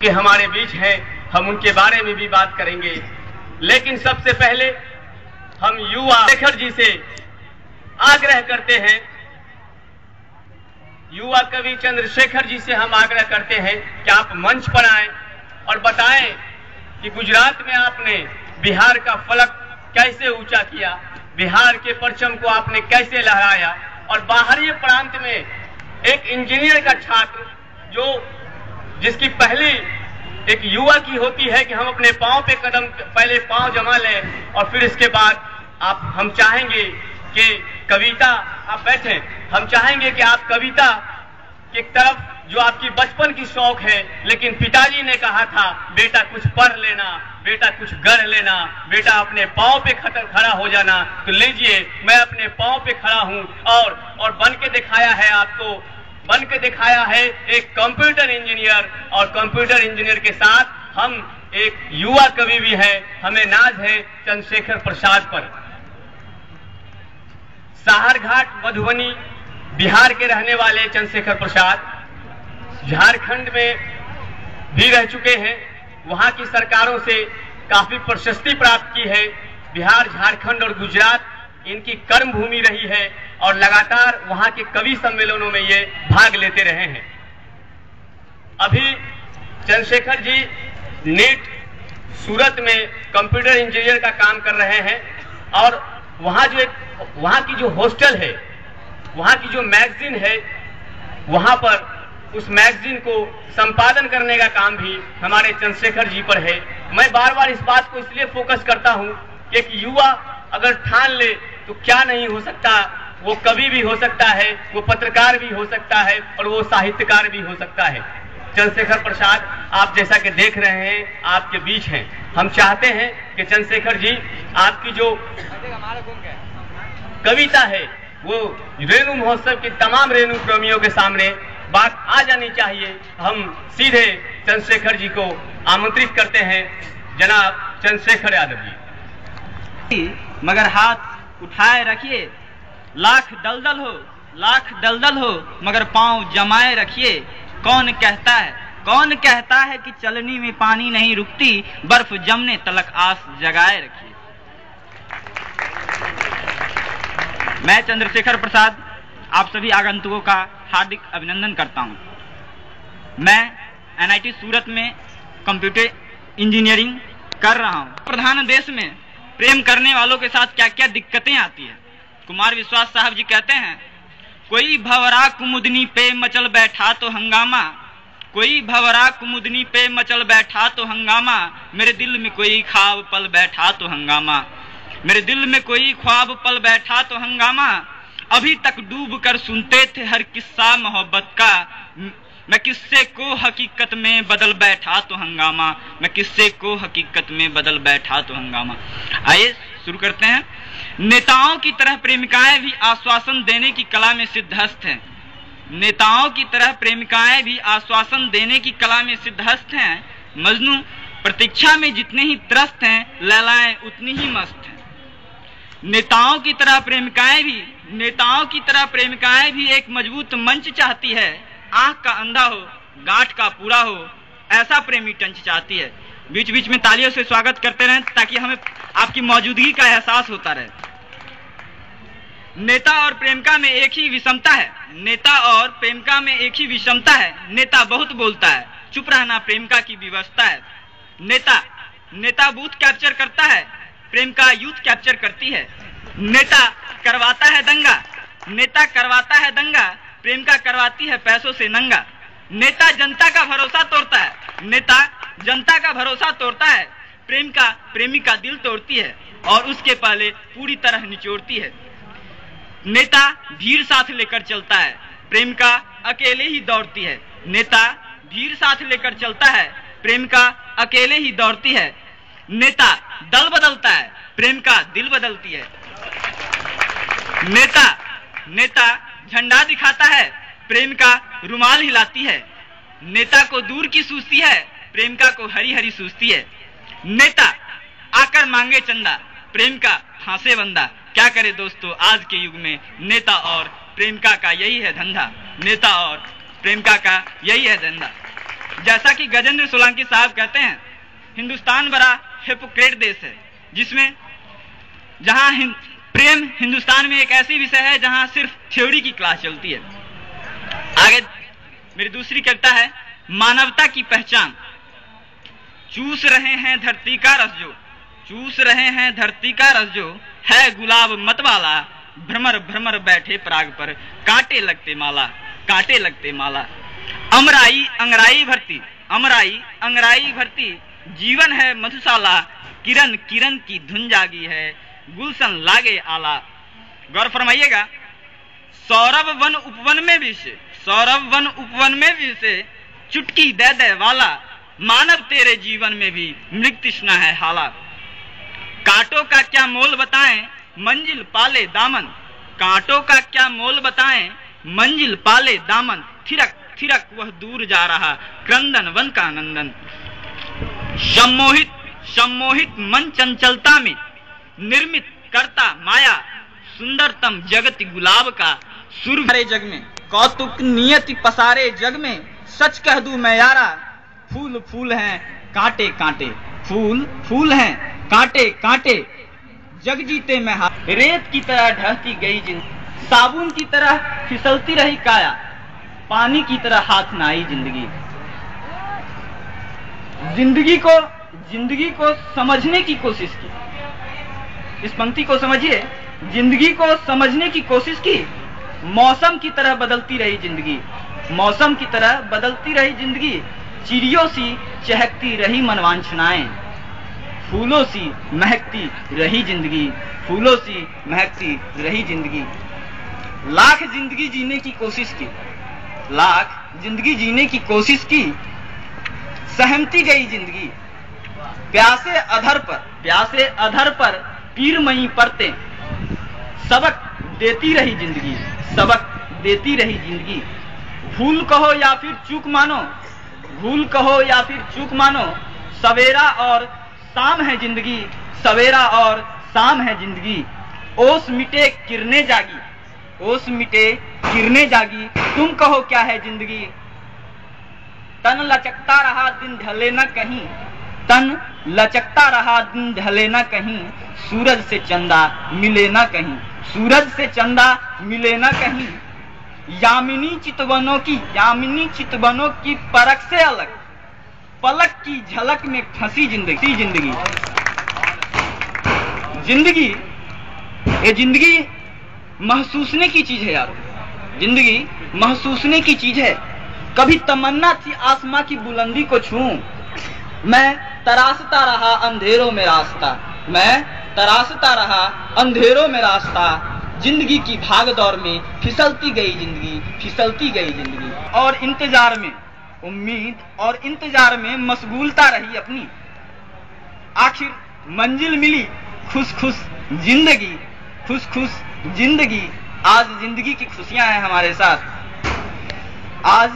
के हमारे बीच हैं, हम उनके बारे में भी बात करेंगे। लेकिन सबसे पहले हम युवा शेखर जी से आग्रह करते हैं, युवा कवि चंद्रशेखर जी से हम आग्रह करते हैं कि आप मंच पर आएं और बताएं कि गुजरात में आपने बिहार का फलक कैसे ऊंचा किया, बिहार के परचम को आपने कैसे लहराया, और बाहरी प्रांत में एक इंजीनियर का छात्र जिसकी पहली एक युवा की होती है कि हम अपने पांव पे कदम पहले पांव जमा लें और फिर इसके बाद हम चाहेंगे कि कविता, आप बैठे, हम चाहेंगे कि आप कविता की तरफ जो आपकी बचपन की शौक है, लेकिन पिताजी ने कहा था बेटा कुछ पढ़ लेना, बेटा कुछ गढ़ लेना, बेटा अपने पांव पे खड़ा हो जाना। तो लीजिए, मैं अपने पांव पे खड़ा हूं और बन के दिखाया है आपको, बन के दिखाया है एक कंप्यूटर इंजीनियर, और कंप्यूटर इंजीनियर के साथ हम एक युवा कवि भी है, हमें नाज है चंद्रशेखर प्रसाद पर। साहरघाट मधुबनी बिहार के रहने वाले चंद्रशेखर प्रसाद झारखंड में भी रह चुके हैं, वहां की सरकारों से काफी प्रशस्ति प्राप्त की है। बिहार, झारखंड और गुजरात इनकी कर्म भूमि रही है और लगातार वहां के कवि सम्मेलनों में ये भाग लेते रहे हैं। अभी चंद्रशेखर जी नीट सूरत में कंप्यूटर इंजीनियर का काम कर रहे हैं, और वहां की जो हॉस्टल है, वहां की जो मैगजीन है, वहां पर उस मैगजीन को संपादन करने का काम भी हमारे चंद्रशेखर जी पर है। मैं बार बार इस बात को इसलिए फोकस करता हूं कि एक युवा अगर ठान ले तो क्या नहीं हो सकता, वो कवि भी हो सकता है, वो पत्रकार भी हो सकता है, और वो साहित्यकार भी हो सकता है। चंद्रशेखर प्रसाद आप जैसा कि देख रहे हैं आपके बीच हैं। हम चाहते हैं कि चंद्रशेखर जी आपकी जो कविता है वो रेणु महोत्सव के तमाम रेणु प्रेमियों के सामने बात आ जानी चाहिए। हम सीधे चंद्रशेखर जी को आमंत्रित करते हैं। जनाब चंद्रशेखर यादव जी। मगर हाथ उठाए रखिए, लाख दलदल हो मगर पांव जमाए रखिए। कौन कहता है कि चलनी में पानी नहीं रुकती, बर्फ जमने तलक आस जगाए रखिए। मैं चंद्रशेखर प्रसाद आप सभी आगंतुकों का हार्दिक अभिनंदन करता हूं। मैं NIT सूरत में कंप्यूटर इंजीनियरिंग कर रहा हूं। प्रधान देश में प्रेम करने वालों के साथ क्या क्या दिक्कतें आती है। कुमार विश्वास साहब जी कहते हैं, कोई भंवरा कुमुदनी पे मचल बैठा तो हंगामा, कोई भंवरा कुमुदनी पे मचल बैठा तो हंगामा, मेरे दिल में कोई ख्वाब पल बैठा तो हंगामा, मेरे दिल में कोई ख्वाब पल बैठा तो हंगामा। अभी तक डूब कर सुनते थे हर किस्सा मोहब्बत का, मैं किस्से को हकीकत में बदल बैठा तो हंगामा, मैं किस्से को हकीकत में बदल बैठा तो हंगामा। आइए शुरू करते हैं। नेताओं की तरह प्रेमिकाएं भी आश्वासन देने की कला में सिद्धहस्त हैं। नेताओं की तरह प्रेमिकाएं भी आश्वासन देने की कला में सिद्धहस्त हैं। मजनू प्रतीक्षा में जितने ही त्रस्त हैं, लैलाएं उतनी ही मस्त हैं। नेताओं की तरह प्रेमिकाएं भी एक मजबूत मंच चाहती है। आंख का अंधा हो, गांठ का पूरा हो, ऐसा प्रेमी टंच चाहती है। बीच बीच में तालियों से स्वागत करते रहें ताकि हमें आपकी मौजूदगी का एहसास होता रहे। नेता और प्रेमिका में एक ही विषमता है। नेता बहुत बोलता है, चुप रहना प्रेमिका की व्यवस्था है। नेता बूथ कैप्चर करता है, प्रेमिका यूथ कैप्चर करती है। नेता करवाता है दंगा, प्रेमिका करवाती है पैसों से नंगा। नेता जनता का भरोसा तोड़ता है, प्रेमिका प्रेमी का दिल तोड़ती है और उसके पहले पूरी तरह निचोड़ती है। नेता भीड़ साथ लेकर चलता है, प्रेमिका अकेले ही दौड़ती है। नेता भीड़ साथ लेकर चलता है, प्रेमिका अकेले ही दौड़ती है। नेता दल बदलता है, प्रेमिका दिल बदलती है। नेता झंडा दिखाता है, प्रेमिका रुमाल हिलाती है। नेता को दूर की सूझती है, प्रेमिका को हरी हरी सूझती है। नेता आकर मांगे चंदा, प्रेमिका फांसे बंदा। क्या करे दोस्तों, आज के युग में नेता और प्रेमिका का यही है धंधा। जैसा कि गजेंद्र सोलंकी साहब कहते हैं, हिंदुस्तान बड़ा हिपोक्रेट देश है, जिसमें जहां प्रेम हिंदुस्तान में एक ऐसी विषय है जहां सिर्फ थ्योरी की क्लास चलती है। आगे मेरी दूसरी कविता है, मानवता की पहचान। चूस रहे हैं धरती का रस जो, चूस रहे हैं धरती का रस जो, है गुलाब मत वाला, भ्रमर भ्रमर बैठे पराग पर, कांटे लगते माला, कांटे लगते माला। अमराई अंगराई भरती, अमराई अंगराई भरती, जीवन है मधुशाला, किरण किरण की धुन जागी है, गुलशन लागे आला। गौर फरमाइएगा, सौरभ वन उपवन में भी से, सौरभ वन उपवन में भी से, चुटकी दे दे वाला, मानव तेरे जीवन में भी मृग तृष्णा है हाला। कांटों का क्या मोल बताएं, मंजिल पाले दामन, कांटों का क्या मोल बताएं, मंजिल पाले दामन, थिरक थिरक वह दूर जा रहा, क्रंदन वन का नंदन। सम्मोहित सम्मोहित मन चंचलता में निर्मित करता माया, सुंदरतम जगत गुलाब का, सुर भरे जग में कौतुक नियति पसारे जग में, सच कह दूं मैं यारा, फूल फूल हैं कांटे कांटे, फूल फूल हैं कांटे कांटे, जग जीते मैं हाथ, रेत की तरह ढहती गई जिंदगी, साबुन की तरह फिसलती रही काया, पानी की तरह हाथ न आई जिंदगी। जिंदगी को समझने की कोशिश की, इस पंक्ति को समझिए, जिंदगी को समझने की कोशिश की, मौसम की तरह बदलती रही जिंदगी, मौसम की तरह बदलती रही जिंदगी, चिड़ियों सी चहकती रही मनवांछनाएं, फूलों सी महकती रही जिंदगी, फूलों सी महकती रही जिंदगी। लाख जिंदगी जीने की कोशिश की, लाख जिंदगी जीने की कोशिश की, सहमती गई जिंदगी, प्यासे अधर पर पीरमयी परतें, सबक देती रही जिंदगी, सबक देती रही जिंदगी। भूल कहो या फिर चूक मानो, भूल कहो या फिर चूक मानो, सवेरा और शाम है जिंदगी, सवेरा और शाम है जिंदगी। ओस मिटे किरणें जागी, ओस मिटे किरणें जागी, तुम कहो क्या है जिंदगी। तन लचकता रहा दिन ढले न कहीं, तन लचकता रहा दिन ढले न कहीं, सूरज से चंदा मिले न कहीं, सूरज से चंदा मिले न कहीं। यामिनी चितवनों की परख से अलग, पलक की झलक में फंसी जिंदगी। जिंदगी ये जिंदगी महसूसने की चीज है यार, जिंदगी महसूसने की चीज है। कभी तमन्ना थी आसमां की बुलंदी को छूऊं, मैं तरासता रहा अंधेरों में रास्ता, मैं तरासता रहा अंधेरों में रास्ता। जिंदगी की भागदौड़ में फिसलती गई जिंदगी, फिसलती गई जिंदगी। और इंतजार में, उम्मीद और इंतजार में मशगूलता रही अपनी, आखिर मंजिल मिली खुश खुश जिंदगी, खुश खुश जिंदगी। आज जिंदगी की खुशियां हैं हमारे साथ, आज